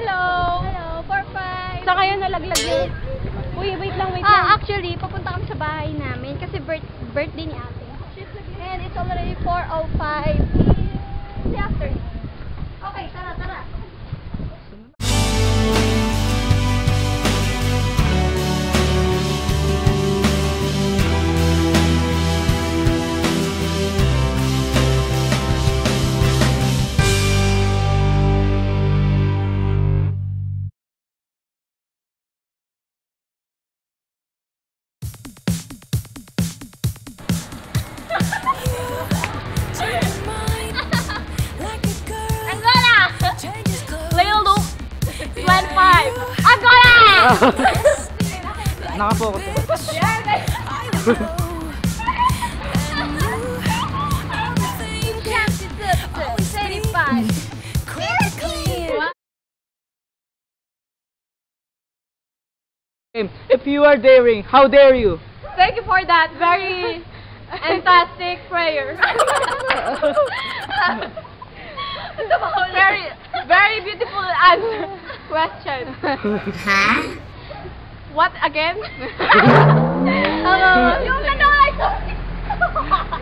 Hello! Hello, 4-5. Sa kayo nalaglag yun? Uy, wait lang, wait lang. Actually, papunta kami sa bahay namin kasi birthday ni ate. And it's already 4:05 in the afternoon. Okay, tara. Nakapokus. If you are daring, how dare you? Thank you for that very fantastic prayer. Very beautiful answer. Question. Huh? What again?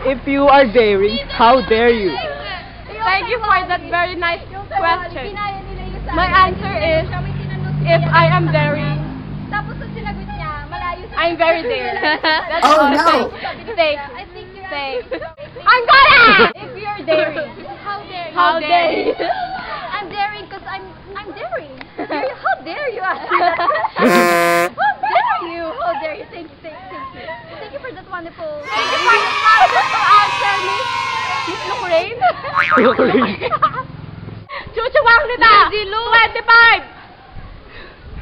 If you are daring, how dare you? Thank you for that very nice question. My answer is, if I am daring, Tapos ang sinagot niya, malayo sa... I'm very daring. That's Oh, all. no. Stay. I think you're... Stay. I'm gonna! If you're daring, how dare you? How dare you? I'm daring because I'm daring. How dare you ask me that? How dare you? How dare you? Thank you. Thank you for that wonderful... Thank you for the answer, Miss Lucraine. Chuchuwang nita! 25!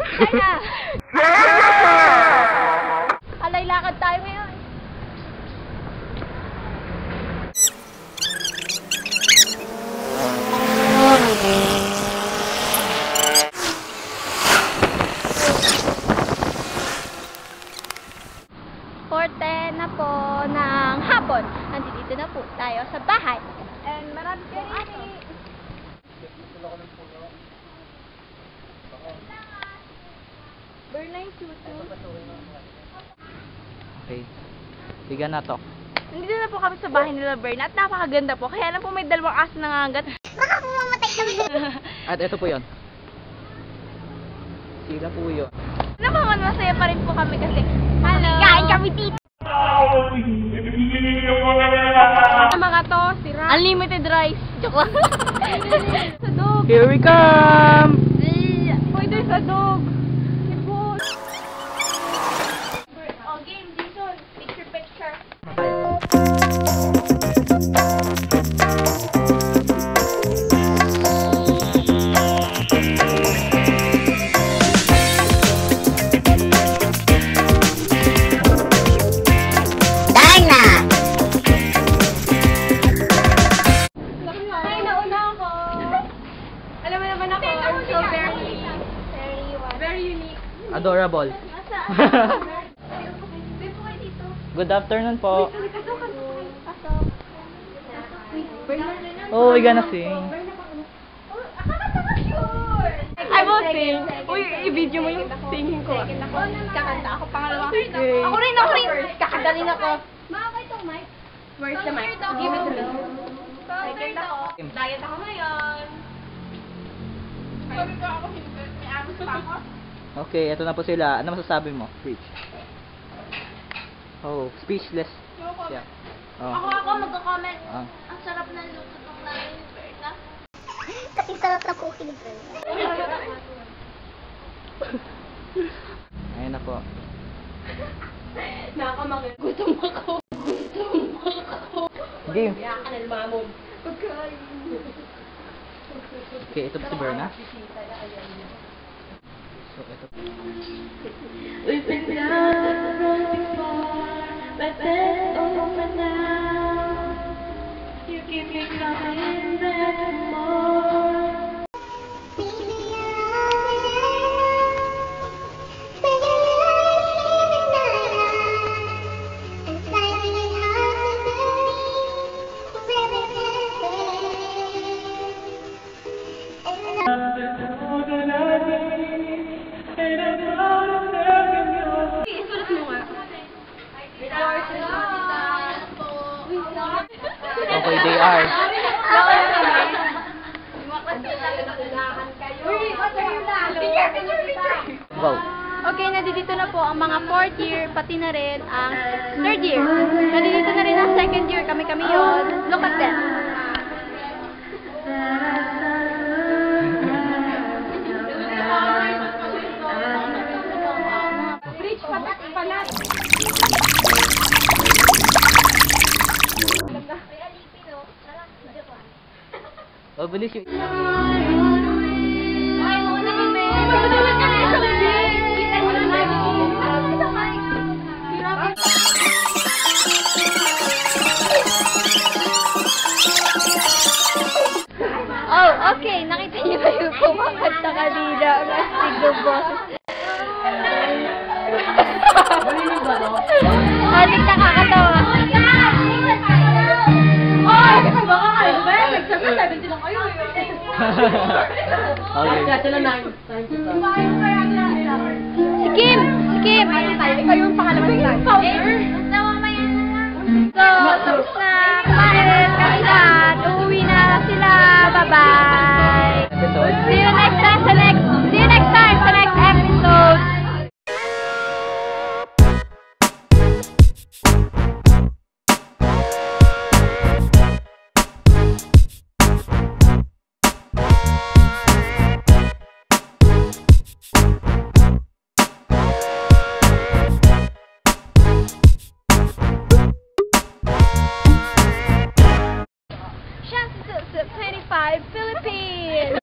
Kaya. Alay, lakad tayo ngayon. Na po ng hapon. Nandito na po tayo sa bahay. And marami pong aso. Bernay Tutu. Okay. Bigyan na to. Nandito na po kami sa bahay nila, Bern, at napakaganda po. Kaya lang po may dalawang aso nangangagat. Baka pumamatay kami. At ito po yon. Sila po yun. Naman masaya pa rin po kami kasi Kain kami dito. Ang mga to, sira. Unlimited rice. Joke lang. Sa dog. Here we come! Uy, doon sa dog. Ibon. Oh, game, Jason. Picture. Adorable. Good afternoon po. Oh, we gonna sing. I will sing. Uy, i-video mo yung singing ko. Kakanta ako pangalawa. Okay. Ako rin. Kakanta rin ako. Makakay itong mic. Where's the mic? Give it to me. Second ako. Diet ako ngayon. Sabi ko ako hindi. May amos pa ako. Okay, eto na po sila. Ano masasabi mo? Preach. Oh, speechless. Yeah. Oh. Ako magko-comment. Ah. Ang sarap ng luto ng nanay ni Berna. Kasi sarap na cooking ni Berna. Ayun na po. Nakakamangin. Gutom ako. Game. Kaya ka na lumamon. Okay, ito po si Berna. So, ito. We've been down before, but then over now. You keep me coming back for more. Thank you. are. Wow. Okay, nandito na po ang mga 4th year, pati na rin ang 3rd year. Nandito na rin ang 2nd year, kami-kami yun. Look at them. Bridge pala. Oh, bilis yung... Ay, muna kami. Magdadala ka na sa Oh, okay. Nakita niyo ba yung kumakanta kanina? Ang astig ng boses. Aling nakakatawa. Ay, kasi baka kayo ba? Nag-17 lang kayo. Okay. Si Kim! Si Kim! Ikaw yung pangalawang line. So, tapos na kumain kami lahat. Uuwi na sila. Bye-bye!